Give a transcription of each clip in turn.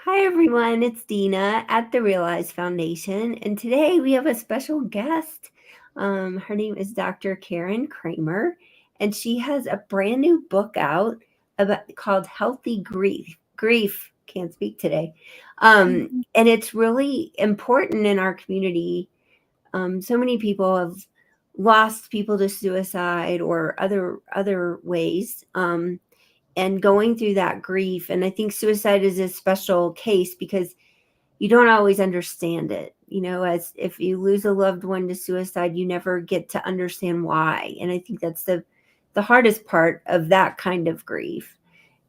Hi, everyone. It's Dina at the Realize Foundation. And today we have a special guest. Her name is Dr. Karen Kramer, and she has a brand new book out called Healthy Grief. Grief, can't speak today. Mhm. And it's really important in our community. So many people have lost people to suicide or other ways. And going through that grief. And I think suicide is a special case because you don't always understand it. As if you lose a loved one to suicide, you never get to understand why. And I think that's the hardest part of that kind of grief.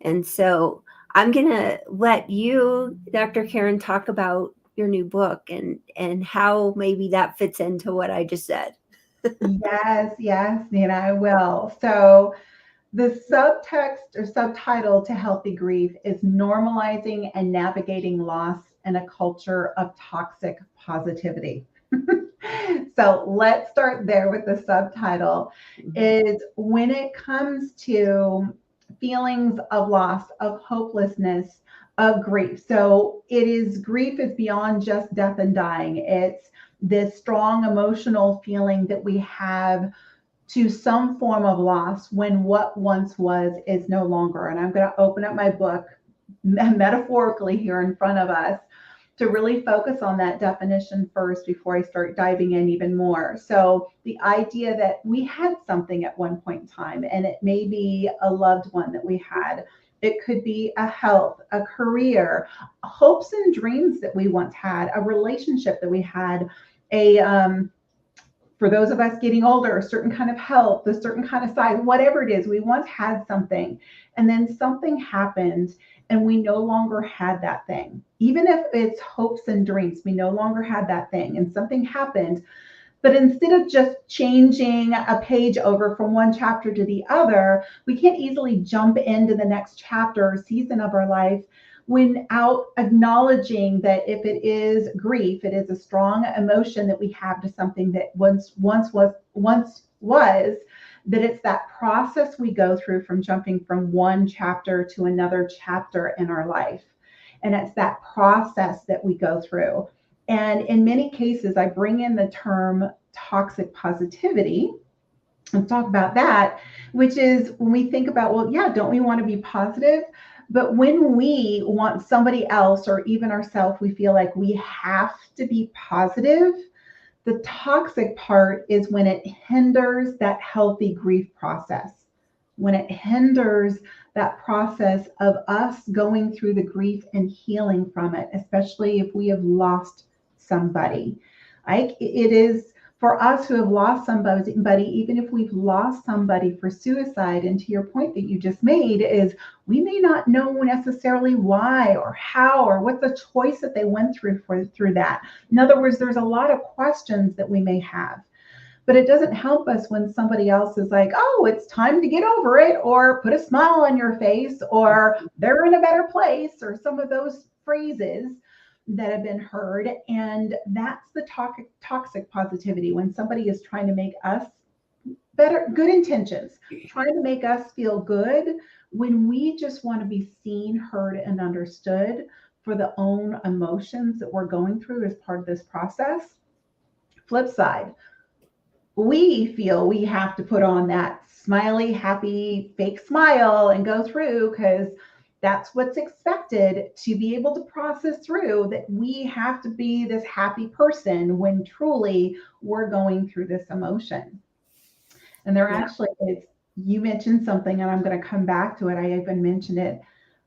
And so I'm gonna let you, Dr. Karen, talk about your new book and how maybe that fits into what I just said. Yes, yes, Nina, I will. So, the subtext or subtitle to Healthy Grief is Normalizing and Navigating Loss in a Culture of Toxic Positivity. So, let's start there with the subtitle is when it comes to feelings of loss, of hopelessness, of grief. So, grief is beyond just death and dying. It's this strong emotional feeling that we have to some form of loss when what once was is no longer. And I'm going to open up my book metaphorically here in front of us to really focus on that definition first before I start diving in even more. So, the idea that we had something at one point in time, and it may be a loved one that we had. It could be a health, a career, hopes and dreams that we once had, a relationship that we had, a for those of us getting older, a certain kind of health, a certain kind of size, whatever it is, we once had something, and then something happened, and we no longer had that thing. Even if it's hopes and dreams, we no longer had that thing, and something happened. But instead of just changing a page over from one chapter to the other, we can't easily jump into the next chapter or season of our life without acknowledging that if it is grief, it is a strong emotion that we have to something that once was, that it's that process we go through from jumping from one chapter to another chapter in our life. And it's that process that we go through. And in many cases, I bring in the term toxic positivity and talk about that, which is when we think about, well, yeah, don't we want to be positive? But when we want somebody else or even ourselves, we feel like we have to be positive. The toxic part is when it hinders that healthy grief process, when it hinders that process of us going through the grief and healing from it, especially if we have lost somebody. Like it is for us who have lost somebody, even if we've lost somebody for suicide, and to your point that you just made, is we may not know necessarily why or how or what the choice that they went through that. In other words, there's a lot of questions that we may have. But it doesn't help us when somebody else is like, oh, it's time to get over it, or put a smile on your face, or they're in a better place, or some of those phrases that have been heard. And that's the toxic positivity when somebody is trying to make us better, good intentions, trying to make us feel good when we just want to be seen, heard, and understood for the own emotions that we're going through as part of this process. Flip side, we feel we have to put on that smiley, happy, fake smile and go through because that's what's expected to be able to process through that we have to be this happy person when truly we're going through this emotion. And there Yeah. actually is, you mentioned something, and I'm going to come back to it. I even mentioned it.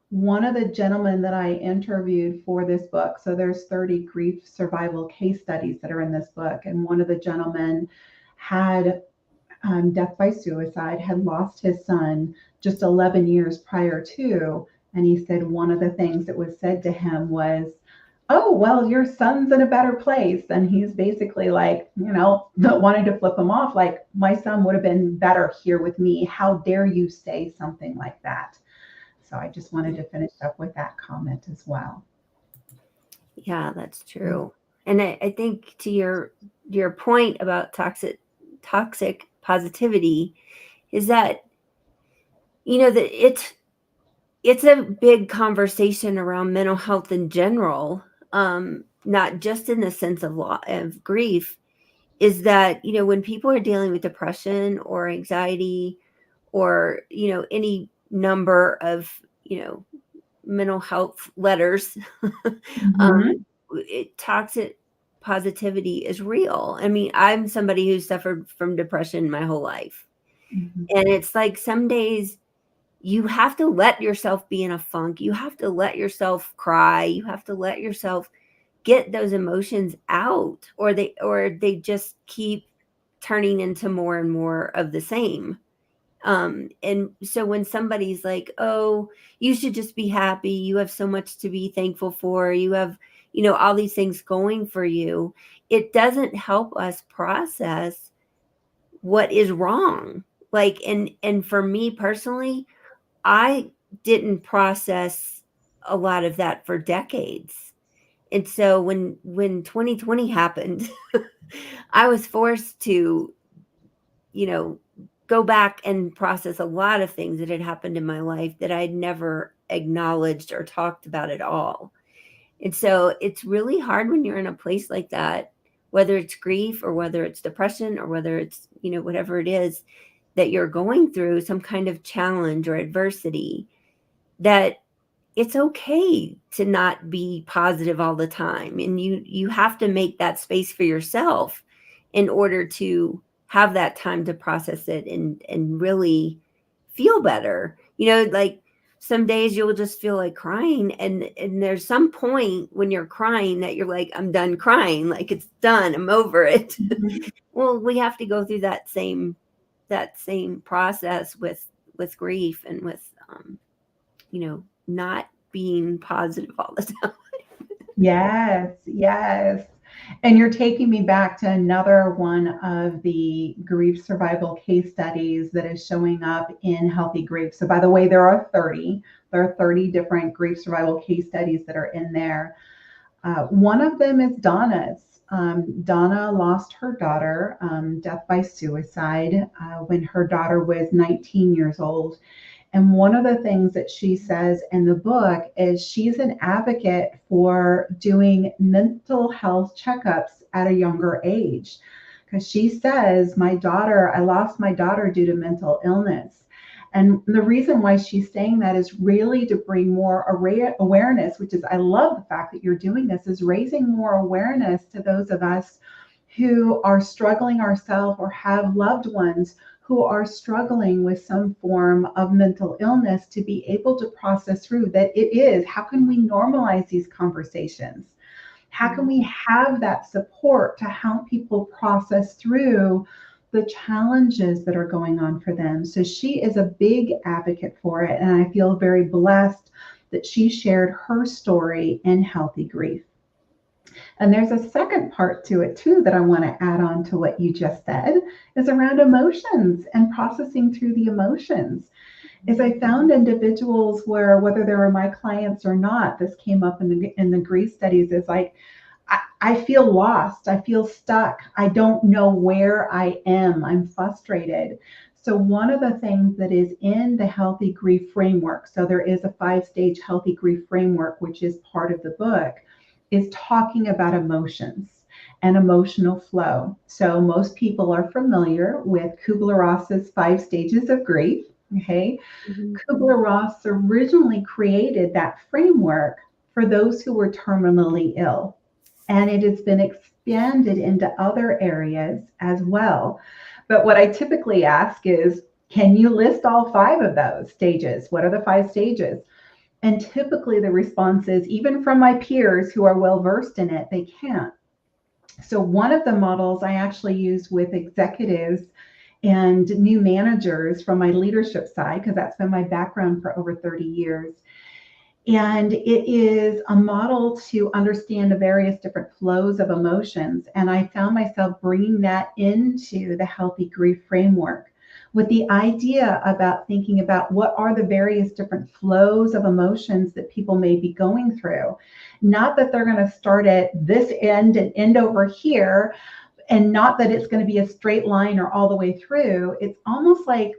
One of the gentlemen that I interviewed for this book, so there's 30 grief survival case studies that are in this book, and one of the gentlemen had death by suicide, had lost his son just 11 years prior to. And he said one of the things that was said to him was, oh, well, your son's in a better place. And he's basically like, wanting to flip him off, like, my son would have been better here with me. How dare you say something like that? So I just wanted to finish up with that comment as well. Yeah, that's true. And I think to your point about toxic positivity is that that it's a big conversation around mental health in general, not just in the sense of of grief, is that, when people are dealing with depression or anxiety or, any number of, mental health letters, Mhm. toxic positivity is real. I mean, I'm somebody who's suffered from depression my whole life. Mhm. And it's like some days you have to let yourself be in a funk. You have to let yourself cry. You have to let yourself get those emotions out, or they just keep turning into more and more of the same. And so when somebody's like, "Oh, you should just be happy. You have so much to be thankful for. You have, all these things going for you." It doesn't help us process what is wrong. Like, and for me personally, I didn't process a lot of that for decades. And so when 2020 happened, I was forced to, you know, go back and process a lot of things that had happened in my life that I'd never acknowledged or talked about at all. And so it's really hard when you're in a place like that, whether it's grief or whether it's depression or whether it's, whatever it is that you're going through, some kind of challenge or adversity, that it's okay to not be positive all the time, and you have to make that space for yourself in order to have that time to process it and really feel better. Like some days you'll just feel like crying, and there's some point when you're crying that you're like, I'm done crying, like it's done, I'm over it. Mhm. Well, we have to go through that same process with grief and with not being positive all the time. Yes, yes. And you're taking me back to another one of the grief survival case studies that is showing up in Healthy Grief. So, by the way, there are 30. There are 30 different grief survival case studies that are in there. One of them is Donna's. Donna lost her daughter, death by suicide, when her daughter was 19 years old. And one of the things that she says in the book is she's an advocate for doing mental health checkups at a younger age. Because she says, I lost my daughter due to mental illness. And the reason why she's saying that is really to bring more awareness, which is, I love the fact that you're doing this, is raising more awareness to those of us who are struggling ourselves or have loved ones who are struggling with some form of mental illness, to be able to process through that. It is, how can we normalize these conversations? How can we have that support to help people process through the challenges that are going on for them? So she is a big advocate for it. And I feel very blessed that she shared her story in Healthy Grief. And there's a second part to it too that I want to add on to what you just said, is around emotions and processing through the emotions. Is I found individuals where, whether they were my clients or not, this came up in the grief studies, is like, I feel lost, I feel stuck, I don't know where I am, I'm frustrated. So one of the things that is in the Healthy Grief framework, so there is a 5-stage Healthy Grief framework, which is part of the book, is talking about emotions and emotional flow. So most people are familiar with Kubler-Ross's 5 stages of grief. Okay. Mhm. Kubler-Ross originally created that framework for those who were terminally ill, and it has been expanded into other areas as well. But what I typically ask is, can you list all 5 of those stages? What are the 5 stages? And typically the response is, even from my peers who are well versed in it, they can't. So one of the models I actually use with executives and new managers from my leadership side, because that's been my background for over 30 years. And it is a model to understand the various different flows of emotions. And I found myself bringing that into the Healthy Grief framework, with the idea about thinking about what are the various different flows of emotions that people may be going through. Not that they're going to start at this end and end over here, and not that it's going to be a straight line or all the way through. It's almost like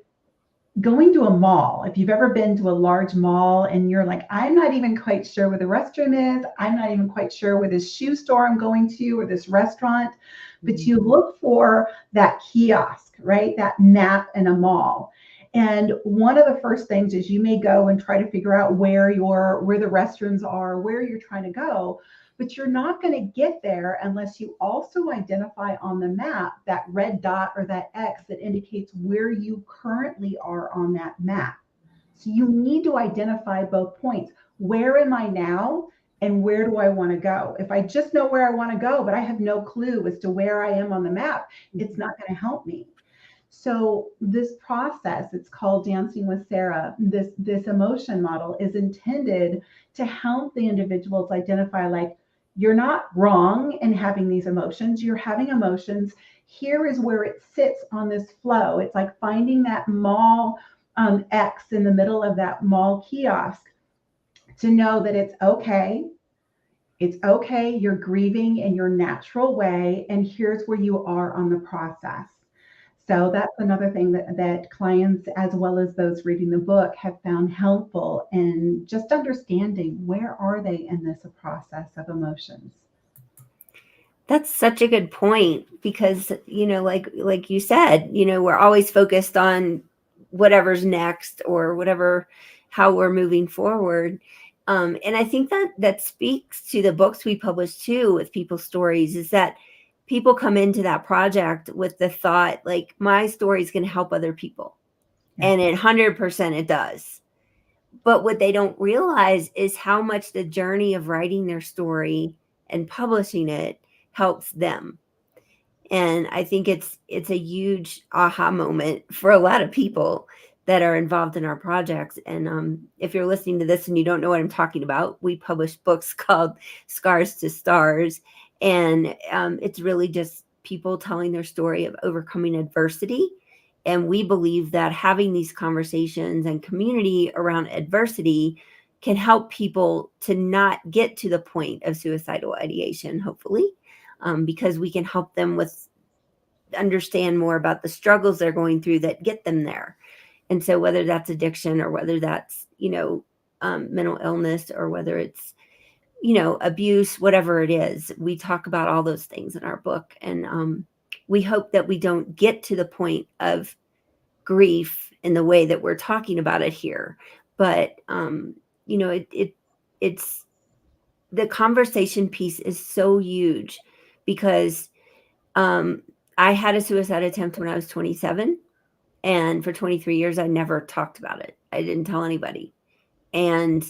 going to a mall, if you've ever been to a large mall and you're like, I'm not even quite sure where the restroom is, I'm not even quite sure where this shoe store I'm going to or this restaurant, but you look for that kiosk, right? That map in a mall. And one of the first things is you may go and try to figure out where the restrooms are, where you're trying to go, but you're not going to get there unless you also identify on the map that red dot or that X that indicates where you currently are on that map. So you need to identify both points. Where am I now? And where do I want to go? If I just know where I want to go, but I have no clue as to where I am on the map, it's not going to help me. So this process, it's called Dancing with Sarah. This emotion model is intended to help the individuals identify, like, you're not wrong in having these emotions. You're having emotions. Here is where it sits on this flow. It's like finding that mall X in the middle of that mall kiosk to know that it's okay. It's okay. You're grieving in your natural way. And here's where you are on the process. So that's another thing that clients, as well as those reading the book, have found helpful in just understanding where are they in this process of emotions. That's such a good point because, like you said, we're always focused on whatever's next or whatever, how we're moving forward. And I think that speaks to the books we publish too with people's stories, is that people come into that project with the thought, like, my story is going to help other people. Yeah. And 100% it does. But what they don't realize is how much the journey of writing their story and publishing it helps them. And I think it's a huge aha moment for a lot of people that are involved in our projects. And if you're listening to this and you don't know what I'm talking about, we publish books called Scars to Stars. And it's really just people telling their story of overcoming adversity. And we believe that having these conversations and community around adversity can help people to not get to the point of suicidal ideation, hopefully, because we can help them with understand more about the struggles they're going through that get them there. And so whether that's addiction or whether that's, mental illness or whether it's, abuse, whatever it is, we talk about all those things in our book. And we hope that we don't get to the point of grief in the way that we're talking about it here. But, it's the conversation piece is so huge because I had a suicide attempt when I was 27. And for 23 years, I never talked about it. I didn't tell anybody. And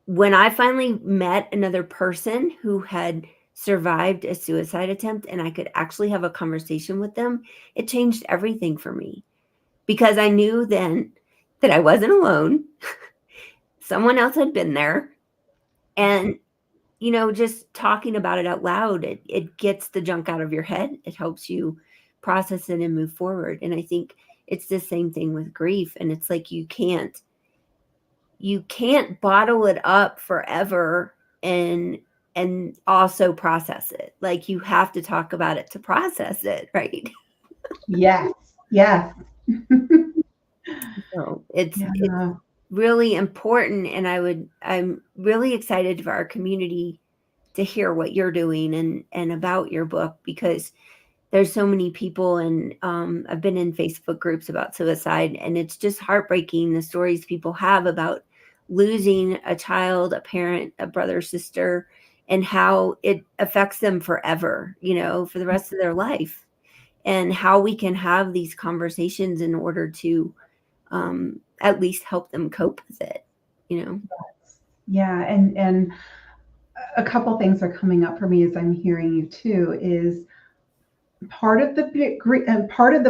when I finally met another person who had survived a suicide attempt and I could actually have a conversation with them, it changed everything for me because I knew then that I wasn't alone. Someone else had been there. And, just talking about it out loud, it gets the junk out of your head. It helps you process it and move forward. And I think it's the same thing with grief. And it's like you can't bottle it up forever and also process it. Like you have to talk about it to process it, right? Yes. Yes. So it's Yeah. really important. And I'm really excited for our community to hear what you're doing and about your book, because there's so many people, and I've been in Facebook groups about suicide, and it's just heartbreaking the stories people have about losing a child, a parent, a brother, sister, and how it affects them forever, for the rest of their life, and how we can have these conversations in order to at least help them cope with it. Yeah. And a couple things are coming up for me as I'm hearing you too, is part of the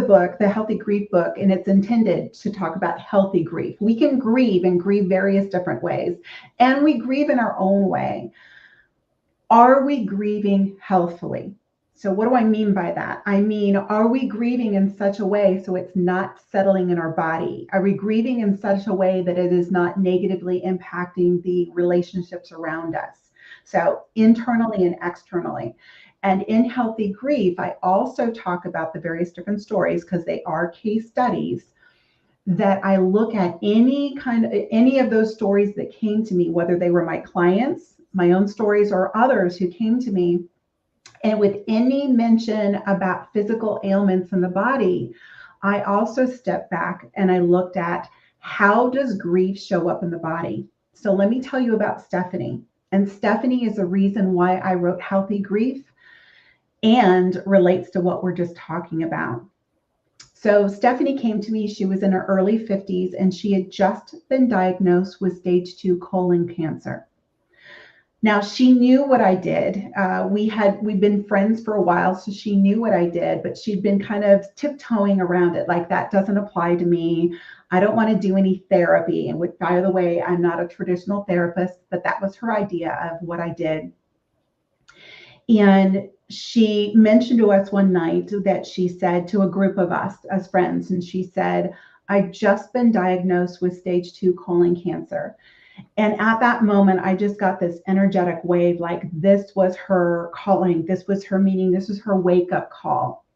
book, the Healthy Grief book, and it's intended to talk about healthy grief. We can grieve and grieve various different ways, and we grieve in our own way. Are we grieving healthfully? So what do I mean by that? I mean, are we grieving in such a way so it's not settling in our body? Are we grieving in such a way that it is not negatively impacting the relationships around us? So internally and externally. And in Healthy Grief, I also talk about the various different stories because they are case studies that I look at any of those stories that came to me, whether they were my clients, my own stories, or others who came to me, and with any mention about physical ailments in the body, I also stepped back and I looked at how does grief show up in the body. So let me tell you about Stephanie. And Stephanie is the reason why I wrote Healthy Grief and relates to what we're just talking about. So Stephanie came to me, she was in her early 50s and she had just been diagnosed with stage 2 colon cancer. Now she knew what I did. We'd been friends for a while, so she knew what I did, but she'd been kind of tiptoeing around it, like that doesn't apply to me. I don't want to do any therapy. And which, by the way, I'm not a traditional therapist, but that was her idea of what I did. And she mentioned to us one night that she said to a group of us as friends, and she said, I've just been diagnosed with stage 2 colon cancer. And at that moment, I just got this energetic wave, like this was her calling, this was her meaning, this was her wake up call.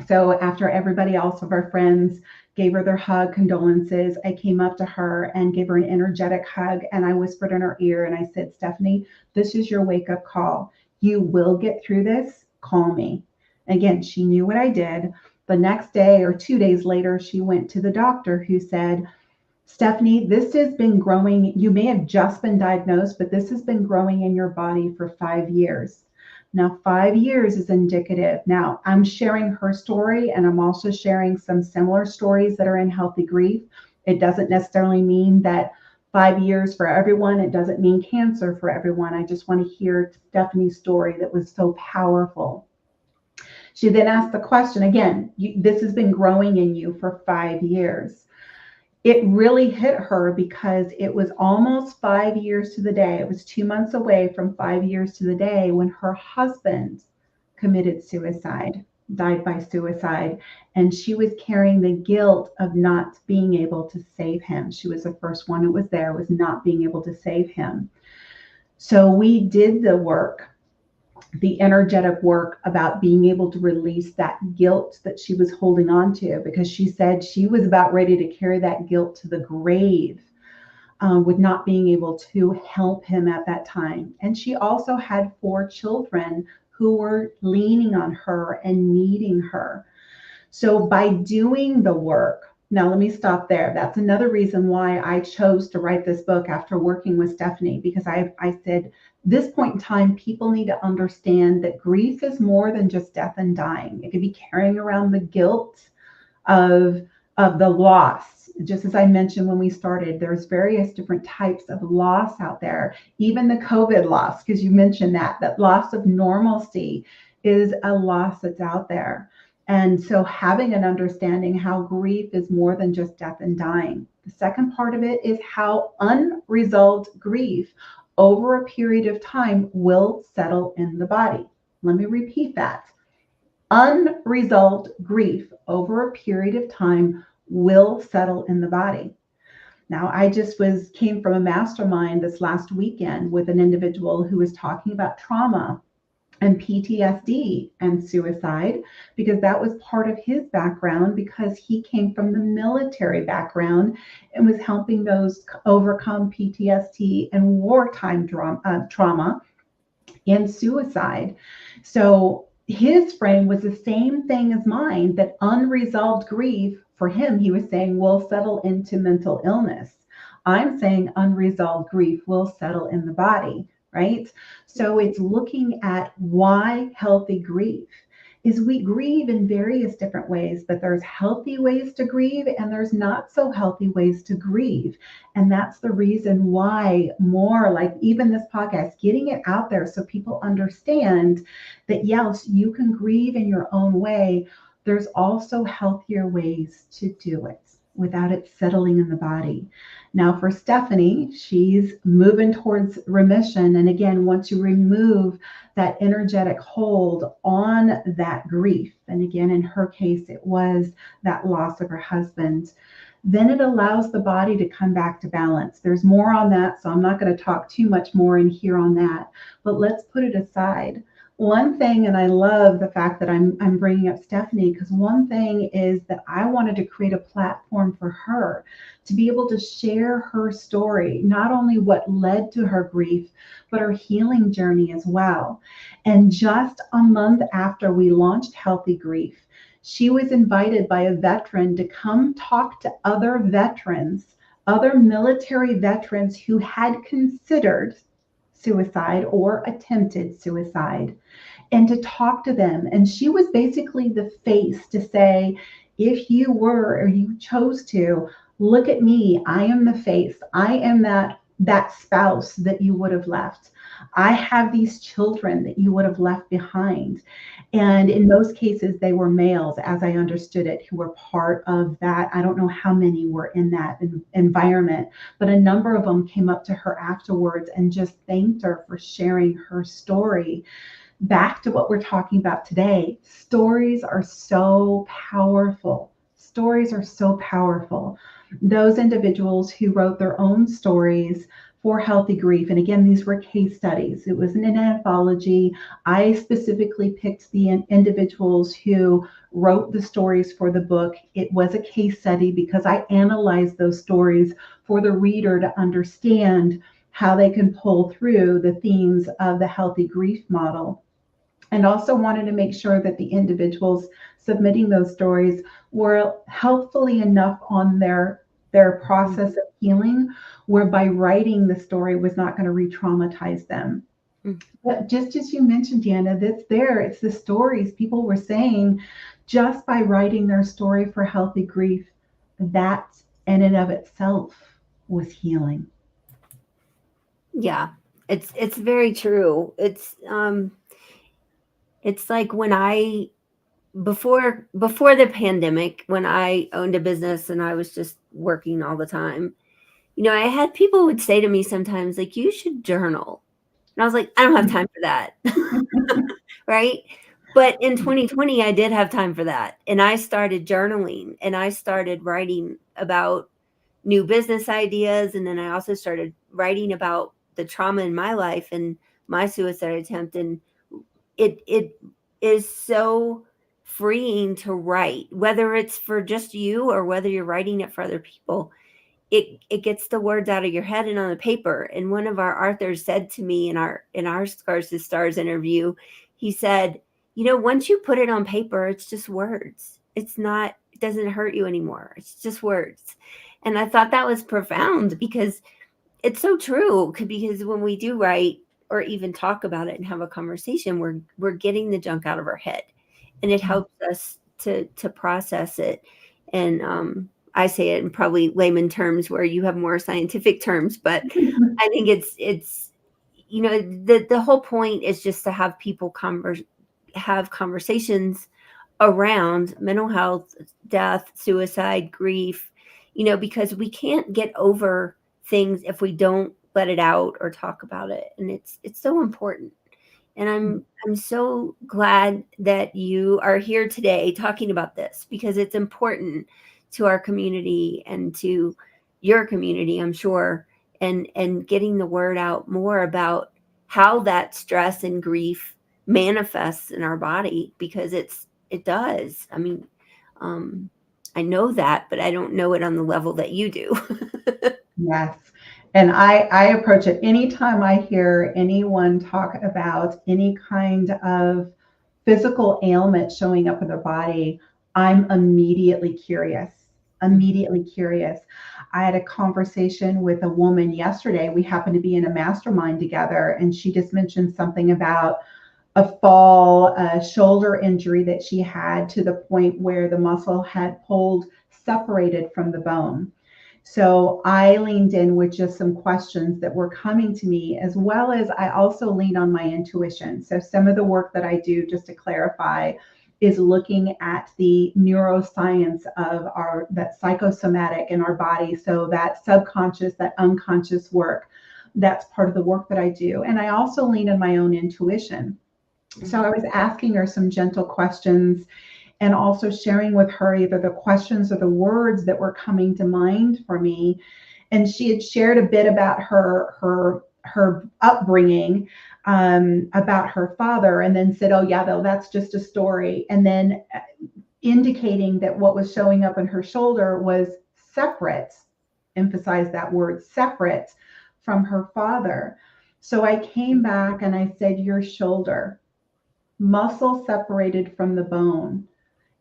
So after everybody else of our friends gave her their hug, condolences, I came up to her and gave her an energetic hug. And I whispered in her ear and I said, Stephanie, this is your wake up call. You will get through this. Call me. Again, she knew what I did. The next day or 2 days later, she went to the doctor who said, Stephanie, this has been growing. You may have just been diagnosed, but this has been growing in your body for 5 years. Now, 5 years is indicative. Now, I'm sharing her story, and I'm also sharing some similar stories that are in Healthy Grief. It doesn't necessarily mean that 5 years for everyone. It doesn't mean cancer for everyone. I just want to hear Stephanie's story that was so powerful. She then asked the question again, this has been growing in you for 5 years. It really hit her because it was almost 5 years to the day. It was 2 months away from 5 years to the day when her husband committed suicide, died by suicide. And she was carrying the guilt of not being able to save him. She was the first one who was there, was not being able to save him. So we did the work, the energetic work about being able to release that guilt that she was holding on to, because she said she was about ready to carry that guilt to the grave with not being able to help him at that time. And she also had 4 children who were leaning on her and needing her. So by doing the work, now let me stop there. That's another reason why I chose to write this book after working with Stephanie, because I said, this point in time, people need to understand that grief is more than just death and dying. It could be carrying around the guilt of the loss. Just as I mentioned when we started, there's various different types of loss out there, even the COVID loss, because you mentioned that loss of normalcy is a loss that's out there. And so having an understanding how grief is more than just death and dying. The second part of it is how unresolved grief over a period of time will settle in the body. Let me repeat that. Unresolved grief over a period of time will settle in the body. Now, I just came from a mastermind this last weekend with an individual who was talking about trauma and PTSD and suicide, because that was part of his background, because he came from the military background and was helping those overcome PTSD and wartime trauma and suicide. So his frame was the same thing as mine, that unresolved grief for him, he was saying, will settle into mental illness. I'm saying unresolved grief will settle in the body. Right? So it's looking at why healthy grief is. We grieve in various different ways, but there's healthy ways to grieve and there's not so healthy ways to grieve. And that's the reason why more like even this podcast, getting it out there so people understand that yes, you can grieve in your own way. There's also healthier ways to do it without it settling in the body. Now for Stephanie, she's moving towards remission. And again, once you remove that energetic hold on that grief, and again, in her case, it was that loss of her husband, then it allows the body to come back to balance. There's more on that, so I'm not going to talk too much more in here on that, but let's put it aside. One thing, and I love the fact that I'm bringing up Stephanie, because one thing is that I wanted to create a platform for her to be able to share her story, not only what led to her grief, but her healing journey as well. And just a month after we launched Healthy Grief, she was invited by a veteran to come talk to other veterans, other military veterans who had considered suicide or attempted suicide, and to talk to them. And she was basically the face to say, if you were or you chose to, look at me. I am the face. I am that spouse that you would have left. I have these children that you would have left behind. And in most cases, they were males, as I understood it, who were part of that. I don't know how many were in that environment, but a number of them came up to her afterwards and just thanked her for sharing her story. Back to what we're talking about today, stories are so powerful. Stories are so powerful. Those individuals who wrote their own stories for Healthy Grief, and again, these were case studies. It wasn't an anthology. I specifically picked the individuals who wrote the stories for the book. It was a case study because I analyzed those stories for the reader to understand how they can pull through the themes of the Healthy Grief model, and also wanted to make sure that the individuals submitting those stories were helpfully enough on their process of healing, whereby writing the story was not going to re-traumatize them. But just as you mentioned, Deanna, that's there. It's the stories people were saying just by writing their story for Healthy Grief, that in and of itself was healing. Yeah, it's very true. It's like when I before the pandemic, when I owned a business and I was just working all the time, I had people would say to me sometimes, like, you should journal. And I was like, I don't have time for that. Right. But in 2020, I did have time for that. And I started journaling and I started writing about new business ideas. And then I also started writing about the trauma in my life and my suicide attempt. And it is so freeing to write, whether it's for just you or whether you're writing it for other people. It gets the words out of your head and on the paper. And one of our authors said to me in our Scars to Stars interview, he said, once you put it on paper, it's just words. It doesn't hurt you anymore. It's just words. And I thought that was profound because it's so true, because when we do write or even talk about it and have a conversation, we're getting the junk out of our head, and it helps us to process it. And I say it in probably layman terms where you have more scientific terms, but I think it's the whole point is just to have people have conversations around mental health, death, suicide, grief, because we can't get over things if we don't let it out or talk about it. And it's so important. And I'm so glad that you are here today talking about this, because it's important to our community and to your community, I'm sure, and getting the word out more about how that stress and grief manifests in our body, because it does. I mean, I know that, but I don't know it on the level that you do. Yes. And I approach it anytime I hear anyone talk about any kind of physical ailment showing up in their body, I'm immediately curious. Immediately curious. I had a conversation with a woman yesterday. We happened to be in a mastermind together, and she just mentioned something about a fall, a shoulder injury that she had, to the point where the muscle had pulled, separated from the bone. So I leaned in with just some questions that were coming to me, as well as I also leaned on my intuition. So some of the work that I do, just to clarify, is looking at the neuroscience of that psychosomatic in our body. So that subconscious, that unconscious work, that's part of the work that I do. And I also lean on my own intuition. So I was asking her some gentle questions, and also sharing with her either the questions or the words that were coming to mind for me. And she had shared a bit about her upbringing, about her father, and then said, "Oh yeah, though that's just a story," and then indicating that what was showing up in her shoulder was separate, emphasize that word, separate from her father. So I came back and I said, "Your shoulder, muscle separated from the bone."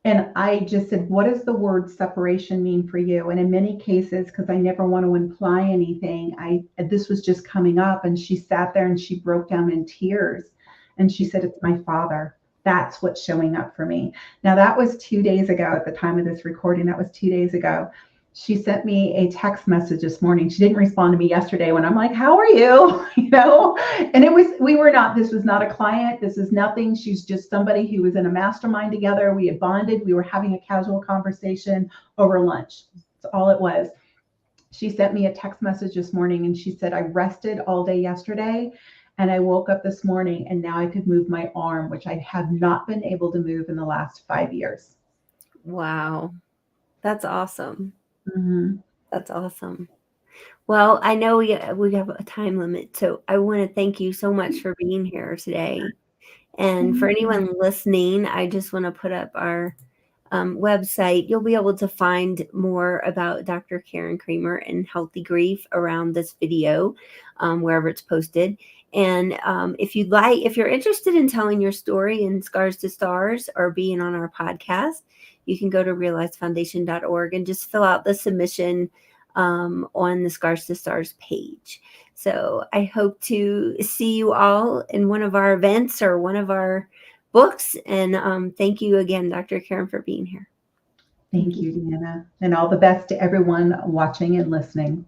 And I just said, "What does the word separation mean for you?" And in many cases, because I never want to imply anything, this was just coming up, and she sat there and she broke down in tears. And she said, "It's my father. That's what's showing up for me." Now, that was 2 days ago at the time of this recording. That was 2 days ago. She sent me a text message this morning. She didn't respond to me yesterday when I'm like, "How are you?" And this was not a client. This is nothing. She's just somebody who was in a mastermind together. We had bonded. We were having a casual conversation over lunch. That's all it was. She sent me a text message this morning and she said, "I rested all day yesterday and I woke up this morning and now I could move my arm, which I have not been able to move in the last 5 years." Wow. That's awesome. Mm-hmm. That's awesome. Well, I know we have a time limit, so I want to thank you so much for being here today. And for anyone listening, I just want to put up our website. You'll be able to find more about Dr. Karen Kramer and healthy grief around this video, wherever it's posted. And if you're interested in telling your story in Scars to Stars or being on our podcast, you can go to realizefoundation.org and just fill out the submission on the Scars to Stars page. So I hope to see you all in one of our events or one of our books. And thank you again, Dr. Karen, for being here. Thank you, Deanna. And all the best to everyone watching and listening.